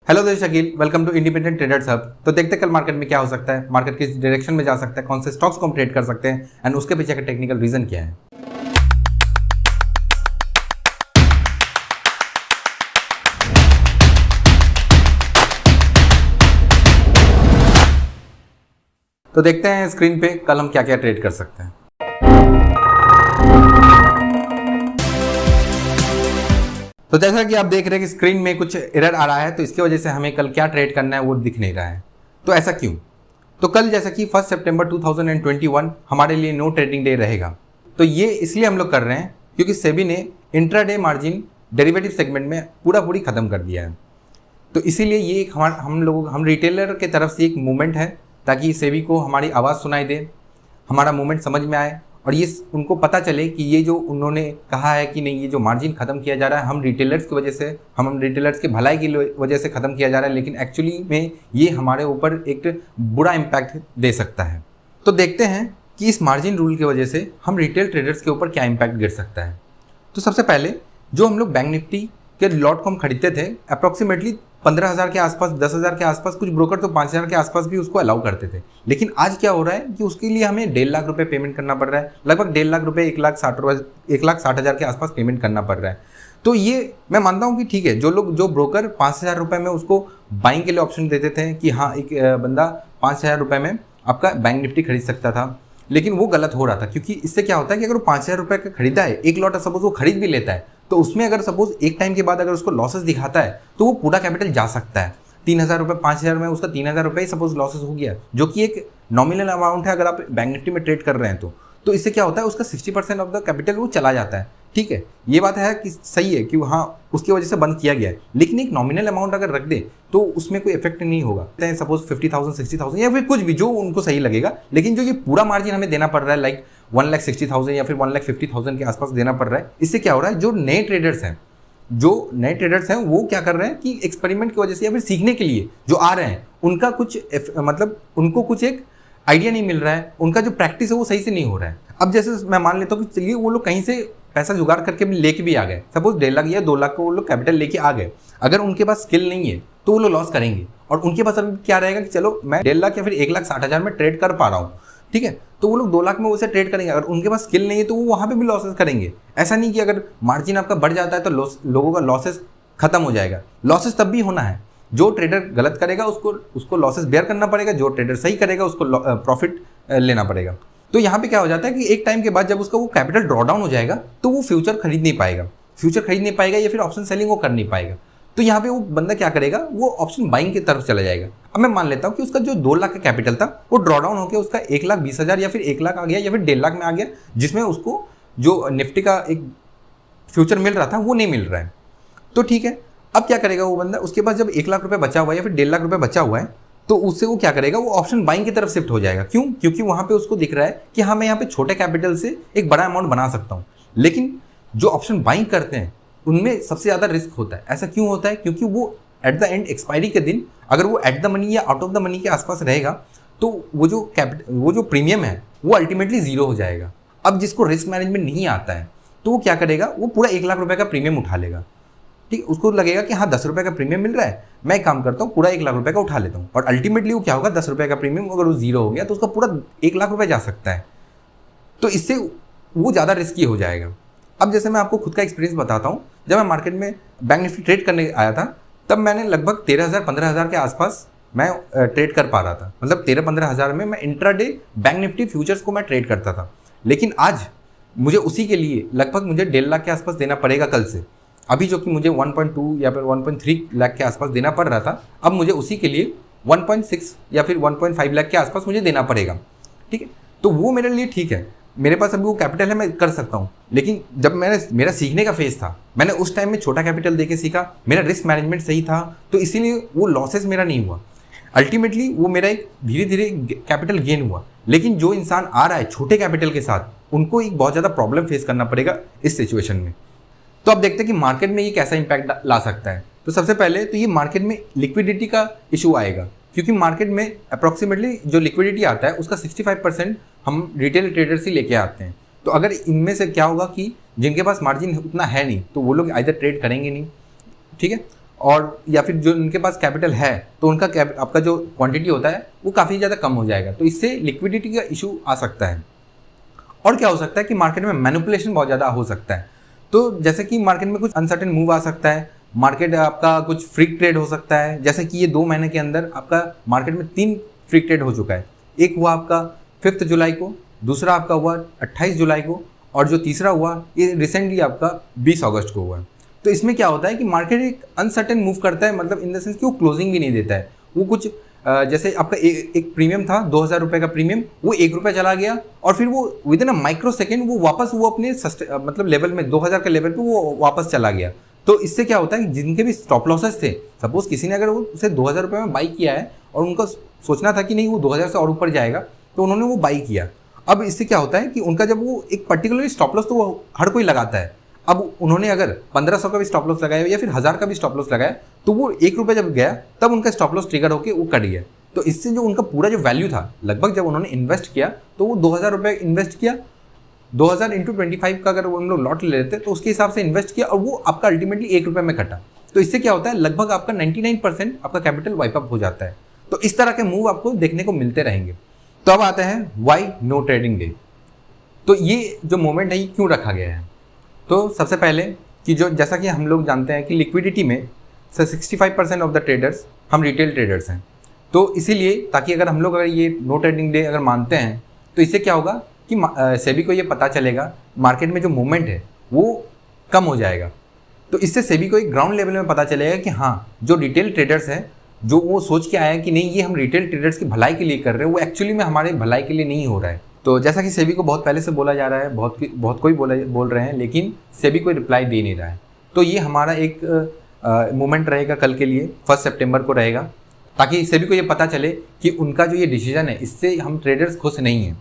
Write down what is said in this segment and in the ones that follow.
Hello दोस्त Shakeel, welcome to independent traders hub. तो देखते हैं कल मार्केट में क्या हो सकता है, मार्केट किस डायरेक्शन में जा सकता है, कौन से स्टॉक्स को हम ट्रेड कर सकते हैं एंड उसके पीछे का टेक्निकल रीजन क्या है। तो देखते हैं स्क्रीन पे कल हम क्या क्या ट्रेड कर सकते हैं। तो जैसा कि आप देख रहे हैं कि स्क्रीन में कुछ एरर आ रहा है, तो इसकी वजह से हमें कल क्या ट्रेड करना है वो दिख नहीं रहा है। तो ऐसा क्यों? तो कल जैसा कि 1 सितंबर 2021 हमारे लिए नो ट्रेडिंग डे रहेगा। तो ये इसलिए हम लोग कर रहे हैं क्योंकि सेबी ने इंट्राडे मार्जिन डेरिवेटिव सेगमेंट में पूरी खत्म कर दिया है। तो इसीलिए ये एक हम रिटेलर के तरफ से एक मूवमेंट है ताकि सेबी को हमारी आवाज़ सुनाई दे, हमारा मूवमेंट समझ में आए और ये उनको पता चले कि ये जो उन्होंने कहा है कि नहीं, ये जो मार्जिन ख़त्म किया जा रहा है हम रिटेलर्स की वजह से, हम रिटेलर्स के भलाई की वजह से ख़त्म किया जा रहा है, लेकिन एक्चुअली में ये हमारे ऊपर एक बुरा इम्पैक्ट दे सकता है। तो देखते हैं कि इस मार्जिन रूल की वजह से हम रिटेल ट्रेडर्स के ऊपर क्या इम्पैक्ट गिर सकता है। तो सबसे पहले जो हम लोग बैंक निफ्टी के लॉट को हम खरीदते थे अप्रॉक्सीमेटली 15,000 के आसपास, 10,000 के आसपास, कुछ ब्रोकर तो 5,000 के आसपास भी उसको अलाउ करते थे। लेकिन आज क्या हो रहा है कि उसके लिए हमें 1.5 लाख रुपए पेमेंट करना पड़ रहा है, लगभग 1.5 लाख रुपए 1,60,000 के आसपास पेमेंट करना पड़ रहा है। तो ये मैं मानता हूँ कि ठीक है, जो ब्रोकर 5,000 रुपये में उसको बाइंग के लिए ऑप्शन देते थे कि हाँ एक बंदा 5,000 रुपये में आपका बैंक निफ्टी खरीद सकता था, लेकिन वो गलत हो रहा था। क्योंकि इससे क्या होता है कि अगर वो 5,000 रुपये का खरीदा है, एक लॉट सपोज वो खरीद भी लेता है, तो उसमें अगर सपोज एक टाइम के बाद अगर उसको लॉसेस दिखाता है तो वो पूरा कैपिटल जा सकता है। 3,000 रुपये 5,000 में उसका 3,000 रुपये सपोज लॉसेस हो गया, जो कि एक नॉमिनल अमाउंट है अगर आप बैंक निफ्टी में ट्रेड कर रहे हैं तो इससे क्या होता है, उसका 60% ऑफ द कैपिटल वो चला जाता है। ठीक है, ये बात है कि सही है कि हाँ उसकी वजह से बंद किया गया है, लेकिन एक नॉमिनल अमाउंट अगर रख दे तो उसमें कोई इफेक्ट नहीं होगा। सपोज 50,000 60,000 या फिर कुछ भी जो उनको सही लगेगा, लेकिन जो ये पूरा मार्जिन हमें देना पड़ रहा है लाइक 1,60,000 या फिर 1,50,000 के आसपास देना पड़ रहा है, इससे क्या हो रहा है, जो नए ट्रेडर्स हैं वो क्या कर रहे हैं कि एक्सपेरिमेंट की वजह से या फिर सीखने के लिए जो आ रहे हैं उनका कुछ मतलब उनको कुछ एक आइडिया नहीं मिल रहा है, उनका जो प्रैक्टिस है वो सही से नहीं हो रहा है। अब जैसे मैं मान लेता हूँ कि चलिए वो लोग कहीं से पैसा जुगाड़ करके लेके भी आ गए, सपोज 1.5 लाख या 2 लाख को वो लोग कैपिटल लेके आ गए, अगर उनके पास स्किल नहीं है तो वो लोग लॉस करेंगे। और उनके पास अभी क्या रहेगा कि चलो मैं 1.5 लाख या फिर 1,60,000 में ट्रेड कर पा रहा हूँ, ठीक है, तो वो लोग 2 लाख में उसे ट्रेड करेंगे। अगर उनके पास स्किल नहीं है तो वो वहाँ पे भी लॉसेस करेंगे। ऐसा नहीं कि अगर मार्जिन आपका बढ़ जाता है तो लोगों का लॉसेस खत्म हो जाएगा। लॉसेस तब भी होना है, जो ट्रेडर गलत करेगा उसको लॉसेस बेयर करना पड़ेगा, जो ट्रेडर सही करेगा उसको प्रॉफिट लेना पड़ेगा। तो यहाँ पे क्या हो जाता है कि एक टाइम के बाद जब उसका वो कैपिटल ड्रॉ डाउन हो जाएगा तो वो फ्यूचर खरीद नहीं पाएगा या फिर ऑप्शन सेलिंग वो कर नहीं पाएगा। तो यहाँ पे वो बंदा क्या करेगा, वो ऑप्शन बाइंग की तरफ चला जाएगा। अब मैं मान लेता हूँ कि उसका जो 2 लाख का कैपिटल था वो ड्रॉ डाउन होकर उसका 1,20,000 या फिर 1 लाख आ गया या फिर 1.5 लाख में आ गया, जिसमें उसको जो निफ्टी का एक फ्यूचर मिल रहा था वो नहीं मिल रहा है। तो ठीक है, अब क्या करेगा वो बंदा, उसके पास जब 1 लाख रुपये बचा हुआ है या फिर 1.5 लाख रुपये बचा हुआ है तो उससे वो क्या करेगा, वो ऑप्शन बाइंग की तरफ शिफ्ट हो जाएगा। क्यों? क्योंकि वहाँ पे उसको दिख रहा है कि हाँ मैं यहाँ पे छोटे कैपिटल से एक बड़ा अमाउंट बना सकता हूँ। लेकिन जो ऑप्शन बाइंग करते हैं उनमें सबसे ज़्यादा रिस्क होता है। ऐसा क्यों होता है? क्योंकि वो एट द एंड एक्सपायरी के दिन अगर वो एट द मनी या आउट ऑफ द मनी के आसपास रहेगा तो वो जो प्रीमियम है वो अल्टीमेटली जीरो हो जाएगा। अब जिसको रिस्क मैनेजमेंट नहीं आता है तो वो क्या करेगा, वो पूरा 1 लाख रुपये का प्रीमियम उठा लेगा। ठीक, उसको लगेगा कि हाँ 10 रुपये का प्रीमियम मिल रहा है, मैं एक काम करता हूँ पूरा 1 लाख रुपये का उठा लेता हूँ। और अल्टीमेटली वो क्या होगा, 10 रुपये का प्रीमियम अगर वो जीरो हो गया तो उसका पूरा 1 लाख रुपये जा सकता है। तो इससे वो ज़्यादा रिस्की हो जाएगा। अब जैसे मैं आपको खुद का एक्सपीरियंस बताता हूँ, जब मैं मार्केट में बैंक निफ्टी ट्रेड करने आया था तब मैंने लगभग 13,000-15,000 के आसपास मैं ट्रेड कर पा रहा था। मतलब 13-15,000 में मैं इंट्राडे बैंक निफ्टी फ्यूचर्स को मैं ट्रेड करता था। लेकिन आज मुझे उसी के लिए लगभग मुझे 1.5 लाख के आसपास देना पड़ेगा कल से। अभी जो कि मुझे 1.2 या फिर 1.3 लाख के आसपास देना पड़ रहा था, अब मुझे उसी के लिए 1.6 या फिर 1.5 लाख के आसपास मुझे देना पड़ेगा। ठीक है, तो वो मेरे लिए ठीक है, मेरे पास अभी वो कैपिटल है, मैं कर सकता हूँ। लेकिन जब मेरा सीखने का फेज था, मैंने उस टाइम में छोटा कैपिटल देके सीखा, मेरा रिस्क मैनेजमेंट सही था, तो इसीलिए वो लॉसेस मेरा नहीं हुआ। अल्टीमेटली वो मेरा एक धीरे धीरे कैपिटल गेन हुआ। लेकिन जो इंसान आ रहा है छोटे कैपिटल के साथ, उनको एक बहुत ज़्यादा प्रॉब्लम फेस करना पड़ेगा इस सिचुएशन में। तो अब देखते हैं कि मार्केट में ये कैसा इंपैक्ट ला सकता है। तो सबसे पहले तो ये मार्केट में लिक्विडिटी का इशू आएगा, क्योंकि मार्केट में अप्रॉक्सीमेटली जो लिक्विडिटी आता है उसका 65% हम रिटेल ट्रेडर से लेके आते हैं। तो अगर इनमें से क्या होगा कि जिनके पास मार्जिन उतना है नहीं तो वो लोग आइदर ट्रेड करेंगे नहीं, ठीक है, और या फिर जो उनके पास कैपिटल है तो उनका आपका जो क्वांटिटी होता है वो काफ़ी ज़्यादा कम हो जाएगा। तो इससे लिक्विडिटी का इशू आ सकता है। और क्या हो सकता है कि मार्केट में मैनिपुलेशन बहुत ज़्यादा हो सकता है। तो जैसे कि मार्केट में कुछ अनसर्टेन मूव आ सकता है, मार्केट आपका कुछ फ्रीक ट्रेड हो सकता है। जैसे कि ये 2 महीने के अंदर आपका मार्केट में 3 फ्रीक ट्रेड हो चुका है। एक हुआ आपका 5 जुलाई को, दूसरा आपका हुआ 28 जुलाई को, और जो तीसरा हुआ ये रिसेंटली आपका 20 अगस्त को हुआ। तो इसमें क्या होता है कि मार्केट एक अनसर्टेन मूव करता है, मतलब इन द सेंस कि वो क्लोजिंग भी नहीं देता है। वो कुछ जैसे आपका एक प्रीमियम था 2000 रुपये का प्रीमियम, वो 1 रुपये चला गया और फिर वो with in a micro second वो वापस वो अपने मतलब लेवल में 2000 के लेवल पे वो वापस चला गया। तो इससे क्या होता है कि जिनके भी स्टॉप लॉसेस थे, सपोज किसी ने अगर वो उसे 2000 रुपये में बाई किया है और उनको सोचना था कि नहीं वो 2000 से और ऊपर जाएगा, तो उन्होंने वो बाई किया। अब इससे क्या होता है कि उनका जब वो एक पर्टिकुलर स्टॉप लॉस तो वो हर कोई लगाता है, अब उन्होंने अगर 1500 का भी स्टॉप लॉस लगाया या फिर 1000 का भी स्टॉप लॉस लगाया, तो वो 1 रुपये जब गया तब उनका स्टॉप लॉस ट्रिगर होकर वो कट गया। तो इससे जो उनका पूरा जो वैल्यू था, लगभग जब उन्होंने इन्वेस्ट किया तो वो 2000 रुपये इन्वेस्ट किया, 2000 इंटू 25 का अगर वो हम लोग लॉट ले लेते तो उसके हिसाब से इन्वेस्ट किया और वो आपका अल्टीमेटली 1 रुपये में कटा। तो इससे क्या होता है, लगभग आपका 99% आपका कैपिटल वाइप अप हो जाता है। तो इस तरह के मूव आपको देखने को मिलते रहेंगे। तो अब आते हैं वाई नो ट्रेडिंग डे। तो ये जो मोमेंट है ये क्यों रखा गया है? तो सबसे पहले कि जो जैसा कि हम लोग जानते हैं कि लिक्विडिटी में 65% ऑफ द ट्रेडर्स हम रिटेल ट्रेडर्स हैं। तो इसीलिए ताकि अगर हम लोग अगर ये नो ट्रेडिंग डे अगर मानते हैं तो इससे क्या होगा कि सेबी को ये पता चलेगा मार्केट में जो मूवमेंट है वो कम हो जाएगा। तो इससे सेबी को एक ग्राउंड लेवल में पता चलेगा कि हाँ, जो रिटेल ट्रेडर्स हैं जो वो सोच के आए हैं कि नहीं ये हम रिटेल ट्रेडर्स की भलाई के लिए कर रहे हैं, वो एक्चुअली में हमारे भलाई के लिए नहीं हो रहा है। तो जैसा कि सेबी को बहुत पहले से बोला जा रहा है, बहुत कोई बोल रहे हैं, लेकिन सेबी कोई रिप्लाई दे नहीं रहा है। तो ये हमारा एक मोमेंट रहेगा कल के लिए, 1 सितंबर को रहेगा, ताकि सेबी को ये पता चले कि उनका जो ये डिसीजन है इससे हम ट्रेडर्स खुश नहीं हैं।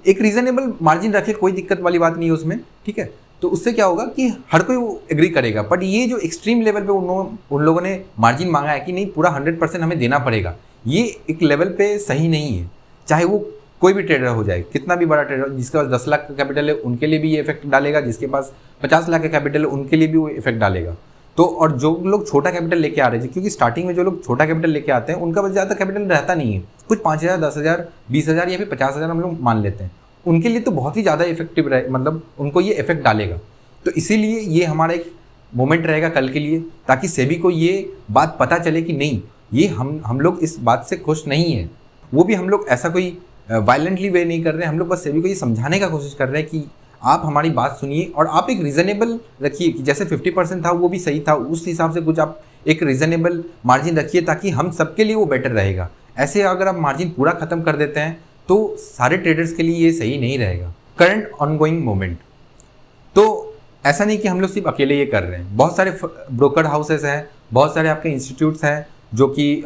एक रीजनेबल मार्जिन रखे, कोई दिक्कत वाली बात नहीं है उसमें, ठीक है। तो उससे क्या होगा कि हर कोई वो एग्री करेगा। बट ये जो एक्सट्रीम लेवल पे उन लोगों ने मार्जिन मांगा है कि नहीं पूरा 100% हमें देना पड़ेगा, ये एक लेवल पे सही नहीं है। चाहे वो कोई भी ट्रेडर हो जाए, कितना भी बड़ा ट्रेडर, जिसके पास 10 लाख का कैपिटल है उनके लिए भी ये इफेक्ट डालेगा, जिसके पास 50 लाख का कैपिटल है उनके लिए भी वो इफेक्ट डालेगा। तो और जो लोग छोटा कैपिटल लेके आ रहे हैं, क्योंकि स्टार्टिंग में जो लोग छोटा कैपिटल लेके आते हैं उनका ज़्यादा कैपिटल रहता नहीं है, कुछ 5000, 10,000, 20,000 या फिर 50,000 हम लोग मान लेते हैं, उनके लिए तो बहुत ही ज़्यादा इफेक्टिव रहे, मतलब उनको ये इफेक्ट डालेगा। तो इसीलिए ये हमारा एक मोमेंट रहेगा कल के लिए, ताकि सेबी को ये बात पता चले कि नहीं ये हम लोग इस बात से खुश नहीं है। वो भी हम लोग ऐसा कोई वायलेंटली वे नहीं कर रहे हैं, हम लोग बस सेबी को ये समझाने का कोशिश कर रहे हैं कि आप हमारी बात सुनिए और आप एक रीज़नेबल रखिए कि जैसे 50% था वो भी सही था, उस हिसाब से कुछ आप एक रीज़नेबल मार्जिन रखिए ताकि हम सबके लिए वो बेटर रहेगा। ऐसे अगर आप मार्जिन पूरा ख़त्म कर देते हैं तो सारे ट्रेडर्स के लिए ये सही नहीं रहेगा। करंट ऑनगोइंग मोमेंट, तो ऐसा नहीं कि हम लोग सिर्फ अकेले ये कर रहे हैं, बहुत सारे ब्रोकर हाउसेस हैं, बहुत सारे आपके इंस्टीट्यूट्स हैं जो कि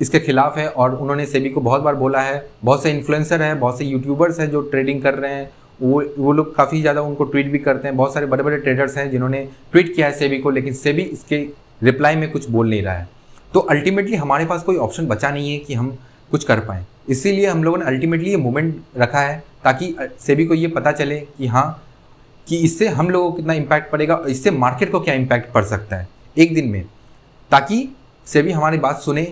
इसके खिलाफ है और उन्होंने सेबी को बहुत बार बोला है। बहुत से इन्फ्लुएंसर हैं, बहुत से यूट्यूबर्स हैं जो ट्रेडिंग कर रहे हैं, वो लोग काफ़ी ज़्यादा उनको ट्वीट भी करते हैं। बहुत सारे बड़े बड़े ट्रेडर्स हैं जिन्होंने ट्वीट किया है सेबी को, लेकिन सेबी इसके रिप्लाई में कुछ बोल नहीं रहा है। तो अल्टीमेटली हमारे पास कोई ऑप्शन बचा नहीं है कि हम कुछ कर पाएँ, इसीलिए हम लोगों ने अल्टीमेटली ये मूवमेंट रखा है ताकि सेबी को ये पता चले कि हाँ कि इससे हम लोगों को कितना इम्पैक्ट पड़ेगा, इससे मार्केट को क्या इम्पैक्ट पड़ सकता है एक दिन में, ताकि सेबी हमारी बात सुने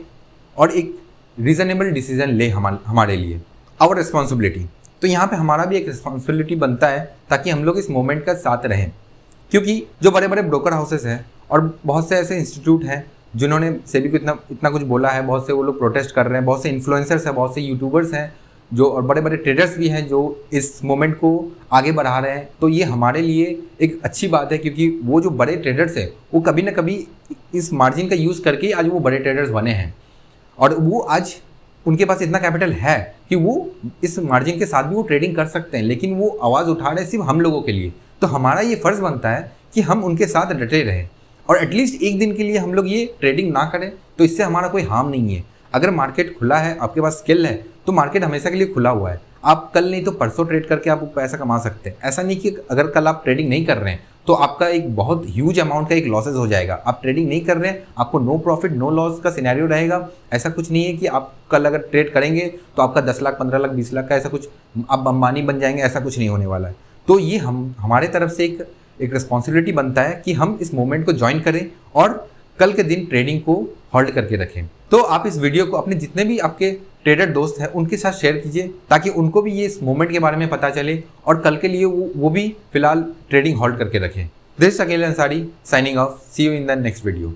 और एक रीज़नेबल डिसीजन ले हमारे लिए। आवर रिस्पॉन्सिबिलिटी, तो यहाँ पे हमारा भी एक रिस्पॉन्सिबिलिटी बनता है ताकि हम लोग इस मोमेंट का साथ रहें, क्योंकि जो बड़े बड़े ब्रोकर हाउसेस हैं और बहुत से ऐसे इंस्टीट्यूट हैं जिन्होंने सेबी को इतना कुछ बोला है, बहुत से वो लोग प्रोटेस्ट कर रहे हैं, बहुत से इन्फ्लुएंसर्स हैं, बहुत से यूट्यूबर्स हैं जो, और बड़े बड़े ट्रेडर्स भी हैं जो इस मोमेंट को आगे बढ़ा रहे हैं। तो ये हमारे लिए एक अच्छी बात है, क्योंकि वो जो बड़े ट्रेडर्स हैं वो कभी ना कभी इस मार्जिन का यूज़ करके आज वो बड़े ट्रेडर्स बने हैं और वो आज उनके पास इतना कैपिटल है कि वो इस मार्जिन के साथ भी वो ट्रेडिंग कर सकते हैं, लेकिन वो आवाज़ उठा रहे हैं सिर्फ हम लोगों के लिए। तो हमारा ये फ़र्ज़ बनता है कि हम उनके साथ डटे रहें और एटलीस्ट एक दिन के लिए हम लोग ये ट्रेडिंग ना करें, तो इससे हमारा कोई हार्म नहीं है। अगर मार्केट खुला है, आपके पास स्किल है, तो मार्केट हमेशा के लिए खुला हुआ है। आप कल नहीं तो परसों ट्रेड करके आप पैसा कमा सकते हैं। ऐसा नहीं कि अगर कल आप ट्रेडिंग नहीं कर रहे हैं तो आपका एक बहुत ह्यूज अमाउंट का एक लॉसेज हो जाएगा। आप ट्रेडिंग नहीं कर रहे हैं, आपको नो प्रॉफिट नो लॉस का सिनेरियो रहेगा। ऐसा कुछ नहीं है कि आप कल अगर ट्रेड करेंगे तो आपका 10 लाख 15 लाख 20 लाख का ऐसा कुछ आप अंबानी बन जाएंगे, ऐसा कुछ नहीं होने वाला है। तो ये हमारे तरफ से एक रिस्पॉन्सिबिलिटी बनता है कि हम इस मूवमेंट को ज्वाइन करें और कल के दिन ट्रेडिंग को होल्ड करके रखें। तो आप इस वीडियो को अपने जितने भी आपके ट्रेडर दोस्त हैं उनके साथ शेयर कीजिए, ताकि उनको भी ये इस मोमेंट के बारे में पता चले और कल के लिए वो भी फिलहाल ट्रेडिंग होल्ड करके रखें। This is Akeel Ansari signing off. See you in the next video.